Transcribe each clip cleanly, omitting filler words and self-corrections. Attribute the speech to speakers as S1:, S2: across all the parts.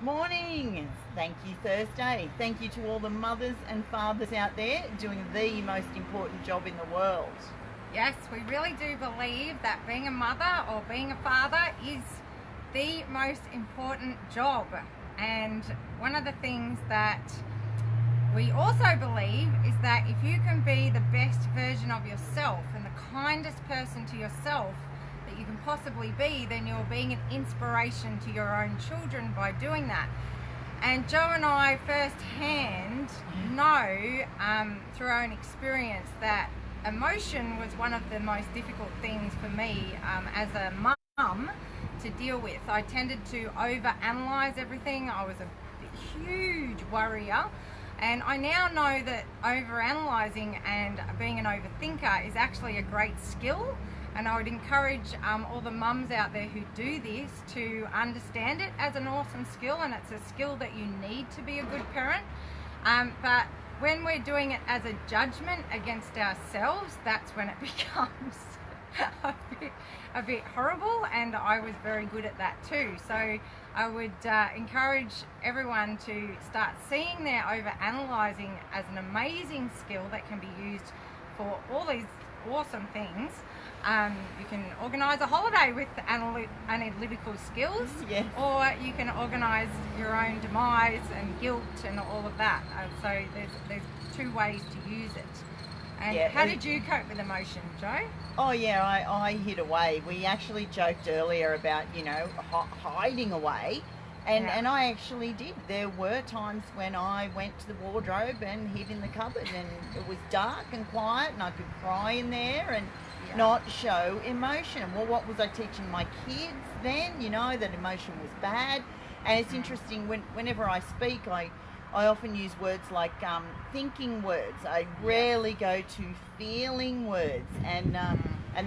S1: Morning! Thank you, Thursday. Thank you to all the mothers and fathers out there doing the most important job in the world.
S2: Yes, we really do believe that being a mother or being a father is the most important job. And one of the things that we also believe is that if you can be the best version of yourself and the kindest person to yourself that you can possibly be, then you're being an inspiration to your own children by doing that. And Jo and I firsthand know through our own experience that emotion was one of the most difficult things for me as a mum to deal with. I tended to overanalyze everything. I was a huge worrier. And I now know that overanalyzing and being an overthinker is actually a great skill. And I would encourage all the mums out there who do this to understand it as an awesome skill, and it's a skill that you need to be a good parent. But when we're doing it as a judgment against ourselves, that's when it becomes a bit horrible, and I was very good at that too. So I would encourage everyone to start seeing their overanalyzing as an amazing skill that can be used for all these awesome things. You can organise a holiday with analytical skills,
S1: Yes.
S2: or you can organise your own demise and guilt and all of that. So there's two ways to use it. And
S1: Yeah,
S2: how did you cope with emotion, Jo?
S1: Oh yeah, I hid away. We actually joked earlier about, hiding away. And I actually did. There were times when I went to the wardrobe and hid in the cupboard, and it was dark and quiet and I could cry in there and not show emotion. Well, what was I teaching my kids then? That emotion was bad. And it's interesting, whenever I speak, I often use words like thinking words. I rarely go to feeling words, and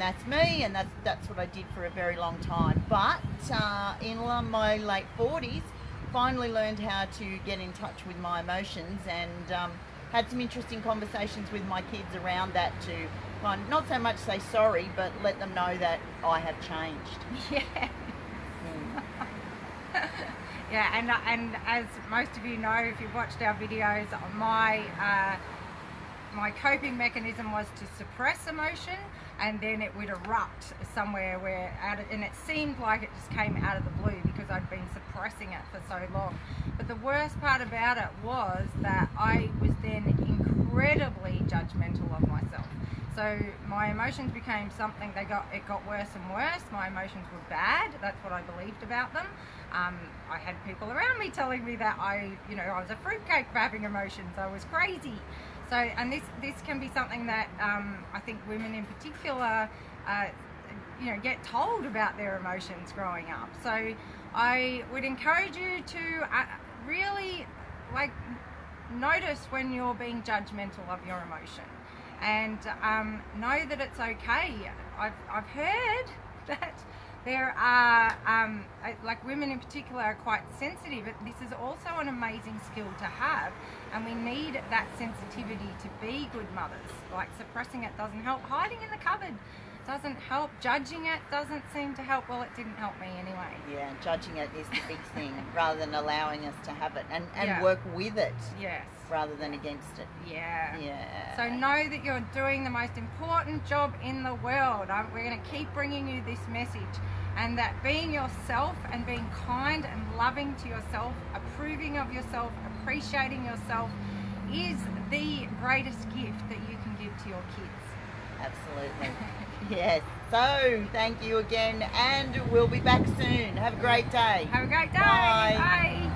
S1: that's me, and that's what I did for a very long time. But in my late 40s, finally learned how to get in touch with my emotions, and had some interesting conversations with my kids around that to kind of not so much say sorry, but let them know that I have changed.
S2: Yeah. Yeah, and as most of you know, if you've watched our videos, my coping mechanism was to suppress emotion, and then it would erupt somewhere and it seemed like it just came out of the blue because I'd been suppressing it for so long. But the worst part about it was that I was then incredibly judgmental of myself. So my emotions became something, it got worse and worse. My emotions were bad. That's what I believed about them. I had people around me telling me that I was a fruitcake for having emotions. I was crazy. So, and this can be something that I think women in particular, get told about their emotions growing up. So I would encourage you to really notice when you're being judgmental of your emotion, and know that it's okay. I've heard that there are, women in particular are quite sensitive, but this is also an amazing skill to have, and we need that sensitivity to be good mothers. Like, suppressing it doesn't help, hiding in the cupboard doesn't help, judging it doesn't seem to help. Well, it didn't help me anyway.
S1: Yeah, judging it is the big thing, rather than allowing us to have it and
S2: Yeah.
S1: work with it.
S2: Yes.
S1: Rather than against it.
S2: Yeah.
S1: Yeah.
S2: So know that you're doing the most important job in the world. We're going to keep bringing you this message, and that being yourself and being kind and loving to yourself, approving of yourself, appreciating yourself is the greatest gift that you can give to your kids.
S1: Absolutely. Yes. So thank you again, and we'll be back soon. Have a great day.
S2: Have a great day.
S1: Bye.
S2: Bye.